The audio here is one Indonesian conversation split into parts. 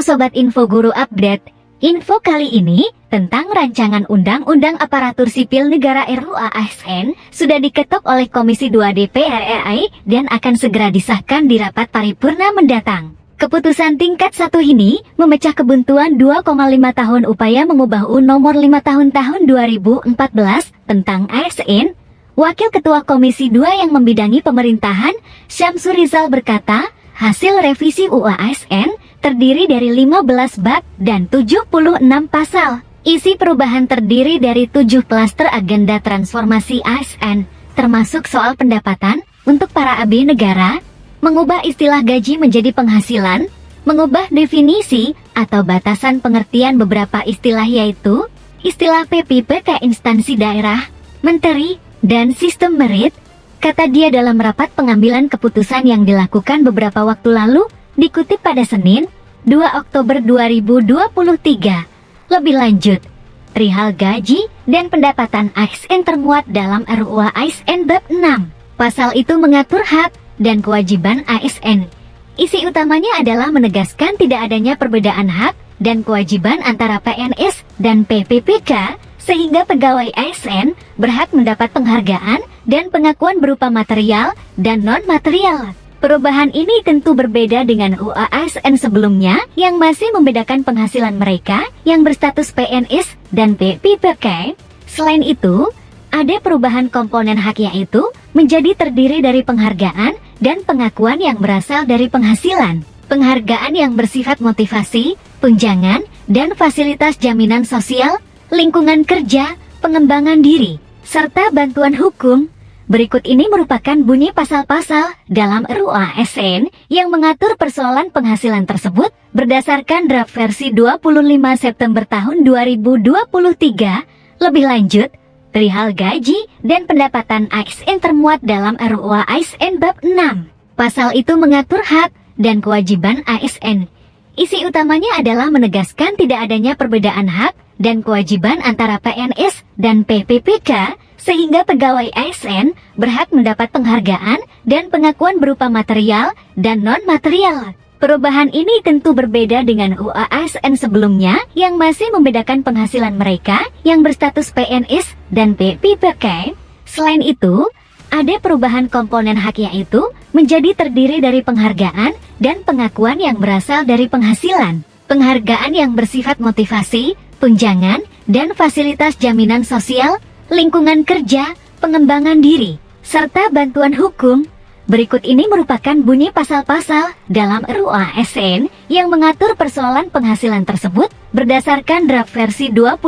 Halo Sobat Info Guru Update. Info kali ini tentang rancangan Undang-Undang Aparatur Sipil Negara RUU ASN sudah diketok oleh Komisi 2 DPR RI dan akan segera disahkan di rapat paripurna mendatang. Keputusan tingkat 1 ini memecah kebuntuan 2,5 tahun upaya mengubah UU Nomor 5 Tahun 2014 tentang ASN. Wakil Ketua Komisi 2 yang membidangi pemerintahan, Syamsur Rizal berkata, hasil revisi UU ASN terdiri dari 15 bab dan 76 pasal. Isi perubahan terdiri dari 7 klaster agenda transformasi ASN, termasuk soal pendapatan untuk para abdi negara, mengubah istilah gaji menjadi penghasilan, mengubah definisi atau batasan pengertian beberapa istilah yaitu istilah PPP ke instansi daerah, menteri, dan sistem merit, kata dia dalam rapat pengambilan keputusan yang dilakukan beberapa waktu lalu, dikutip pada Senin, 2 Oktober 2023. Lebih lanjut, perihal gaji dan pendapatan ASN termuat dalam RUU ASN Bab 6. Pasal itu mengatur hak dan kewajiban ASN. Isi utamanya adalah menegaskan tidak adanya perbedaan hak dan kewajiban antara PNS dan PPPK, sehingga pegawai ASN berhak mendapat penghargaan dan pengakuan berupa material dan non-material. Perubahan ini tentu berbeda dengan UU ASN sebelumnya yang masih membedakan penghasilan mereka yang berstatus PNS dan PPPK. Selain itu, ada perubahan komponen hak yaitu menjadi terdiri dari penghargaan dan pengakuan yang berasal dari penghasilan, penghargaan yang bersifat motivasi, tunjangan, dan fasilitas jaminan sosial, lingkungan kerja, pengembangan diri, serta bantuan hukum. Berikut ini merupakan bunyi pasal-pasal dalam RUU ASN yang mengatur persoalan penghasilan tersebut berdasarkan draft versi 25 September tahun 2023. Lebih lanjut, perihal gaji dan pendapatan ASN termuat dalam RUU ASN Bab 6. Pasal itu mengatur hak dan kewajiban ASN. Isi utamanya adalah menegaskan tidak adanya perbedaan hak dan kewajiban antara PNS dan PPPK, sehingga pegawai ASN berhak mendapat penghargaan dan pengakuan berupa material dan non-material. Perubahan ini tentu berbeda dengan UU ASN sebelumnya yang masih membedakan penghasilan mereka yang berstatus PNS dan PPPK. Selain itu, ada perubahan komponen hak yaitu menjadi terdiri dari penghargaan dan pengakuan yang berasal dari penghasilan, penghargaan yang bersifat motivasi, tunjangan, dan fasilitas jaminan sosial, lingkungan kerja, pengembangan diri, serta bantuan hukum. Berikut ini merupakan bunyi pasal-pasal dalam RUU ASN yang mengatur persoalan penghasilan tersebut berdasarkan draft versi 25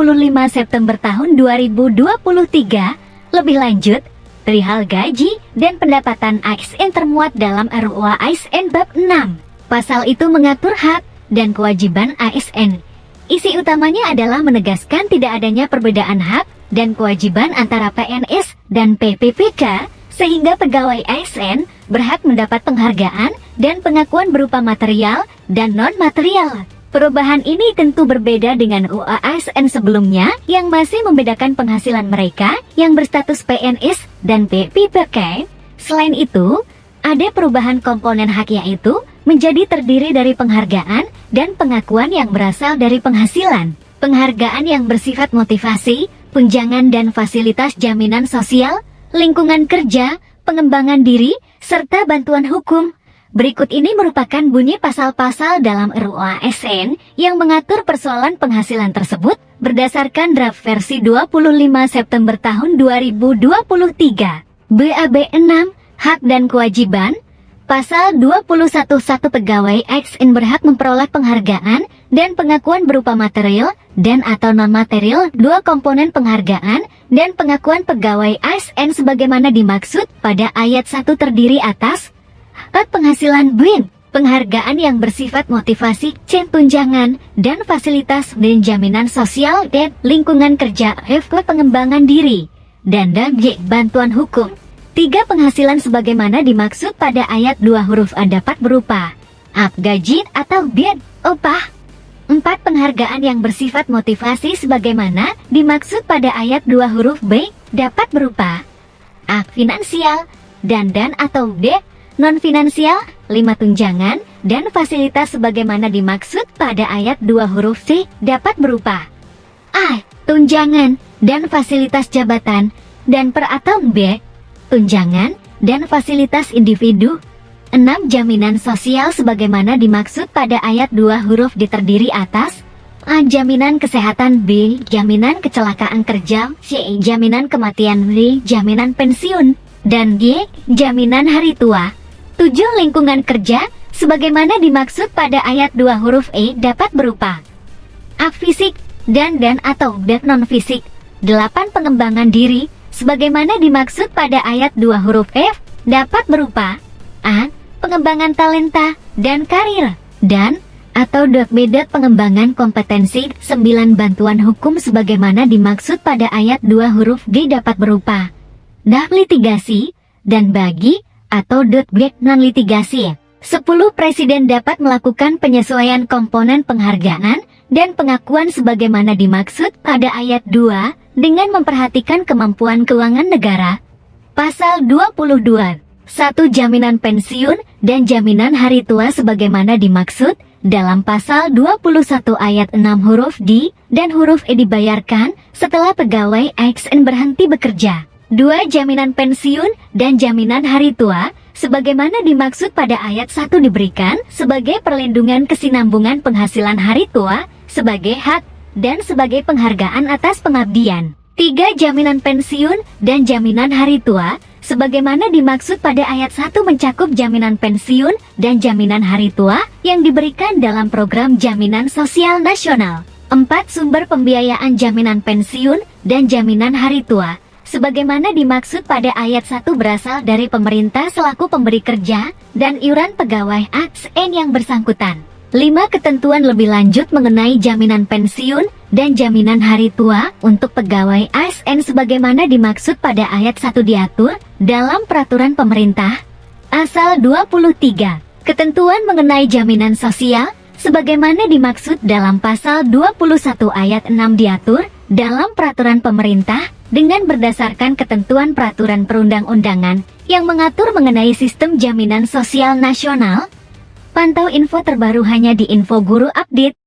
September tahun 2023. Lebih lanjut, perihal gaji dan pendapatan ASN termuat dalam RUU ASN Bab 6. Pasal itu mengatur hak dan kewajiban ASN. Isi utamanya adalah menegaskan tidak adanya perbedaan hak dan kewajiban antara PNS dan PPPK, sehingga pegawai ASN berhak mendapat penghargaan dan pengakuan berupa material dan non-material. Perubahan ini tentu berbeda dengan UU ASN sebelumnya yang masih membedakan penghasilan mereka yang berstatus PNS dan PPPK. Selain itu, ada perubahan komponen hak yaitu menjadi terdiri dari penghargaan dan pengakuan yang berasal dari penghasilan, penghargaan yang bersifat motivasi, tunjangan dan fasilitas jaminan sosial, lingkungan kerja, pengembangan diri, serta bantuan hukum. Berikut ini merupakan bunyi pasal-pasal dalam RUU ASN yang mengatur persoalan penghasilan tersebut berdasarkan draft versi 25 September tahun 2023. BAB 6, Hak dan Kewajiban. Pasal 21.1 pegawai ASN berhak memperoleh penghargaan dan pengakuan berupa material dan atau non-material. 2 komponen penghargaan dan pengakuan pegawai ASN sebagaimana dimaksud pada ayat 1 terdiri atas hak penghasilan BIN, penghargaan yang bersifat motivasi, tunjangan, dan fasilitas dan jaminan sosial dan lingkungan kerja, pengembangan diri, dan bantuan hukum. 3 penghasilan sebagaimana dimaksud pada ayat 2 huruf A dapat berupa hak gaji atau BIN, upah. 4 penghargaan yang bersifat motivasi sebagaimana dimaksud pada ayat 2 huruf B dapat berupa hak finansial dan atau D non-finansial. 5 tunjangan dan fasilitas sebagaimana dimaksud pada ayat 2 huruf C dapat berupa A. Tunjangan dan fasilitas jabatan, dan per atau B. Tunjangan dan fasilitas individu. 6. Jaminan sosial sebagaimana dimaksud pada ayat 2 huruf D terdiri atas A. Jaminan kesehatan, B. Jaminan kecelakaan kerja, C. Jaminan kematian, D. Jaminan pensiun, dan G. Jaminan hari tua. 7. Lingkungan kerja sebagaimana dimaksud pada ayat 2 huruf E dapat berupa A. Fisik dan atau non fisik. 8. Pengembangan diri sebagaimana dimaksud pada ayat 2 huruf F dapat berupa A. Pengembangan talenta dan karir, dan atau B. Pengembangan kompetensi. 9. Bantuan hukum sebagaimana dimaksud pada ayat 2 huruf D dapat berupa litigasi dan bagi atau non litigasi. 10. Presiden dapat melakukan penyesuaian komponen penghargaan dan pengakuan sebagaimana dimaksud pada ayat 2 dengan memperhatikan kemampuan keuangan negara. Pasal 22. 1. Jaminan pensiun dan jaminan hari tua sebagaimana dimaksud dalam pasal 21 ayat 6 huruf D dan huruf E dibayarkan setelah pegawai ASN berhenti bekerja. 2. Jaminan pensiun dan jaminan hari tua sebagaimana dimaksud pada ayat 1 diberikan sebagai perlindungan kesinambungan penghasilan hari tua sebagai hak dan sebagai penghargaan atas pengabdian. 3. Jaminan pensiun dan jaminan hari tua sebagaimana dimaksud pada ayat 1 mencakup jaminan pensiun dan jaminan hari tua yang diberikan dalam program jaminan sosial nasional. 4. Sumber pembiayaan jaminan pensiun dan jaminan hari tua sebagaimana dimaksud pada ayat 1 berasal dari pemerintah selaku pemberi kerja dan iuran pegawai ASN yang bersangkutan. 5. Ketentuan lebih lanjut mengenai jaminan pensiun dan jaminan hari tua untuk pegawai ASN sebagaimana dimaksud pada ayat 1 diatur dalam peraturan pemerintah. Asal 23. Ketentuan mengenai jaminan sosial sebagaimana dimaksud dalam pasal 21 ayat 6 diatur dalam peraturan pemerintah dengan berdasarkan ketentuan peraturan perundang-undangan yang mengatur mengenai sistem jaminan sosial nasional. Pantau info terbaru hanya di Info Guru Update.